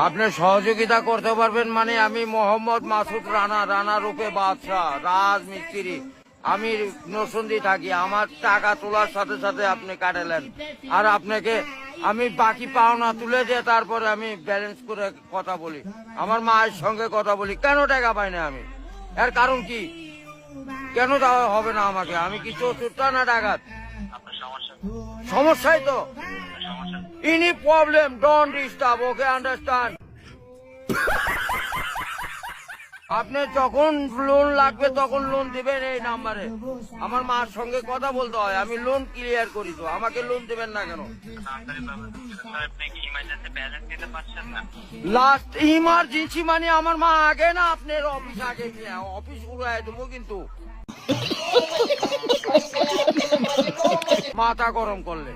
আপনি সহযোগিতা করতে পারবেন মানে আমি মোহাম্মদ মাসুদ রানা রূপে বাদশাহ রাজমিস্ত্রি। আমি নরসিংদী থাকি। আমার টাকা তোলার সাথে সাথে আপনি কাটালেন, আর আপনাকে আমি বাকি পাওনা তুলে দিয়ে তারপরে আমি ব্যালেন্স করে কথা বলি, আমার মায়ের সঙ্গে কথা বলি। কেন টাকা পাই না আমি? এর কারণ কি? কেন দেওয়া হবে না আমাকে? আমি কি চতুর্থ না ডাকাত? সমস্যাই তো। Any problem don't disturb, okay understand? আপনি যখন লোন লাগবে তখন লোন দিবেন এই নাম্বারে। আমার মার সঙ্গে কথা বলতে হয়, আমি লোন ক্লিয়ার করি। তো আমাকে লোন দিবেন না কেন? লাস্ট ইমার্জেন্সি মানে আমার মা আগে না আপনার অফিস আগে, অফিস উড়াই দেবো কিন্তু মাথা গরম করলে।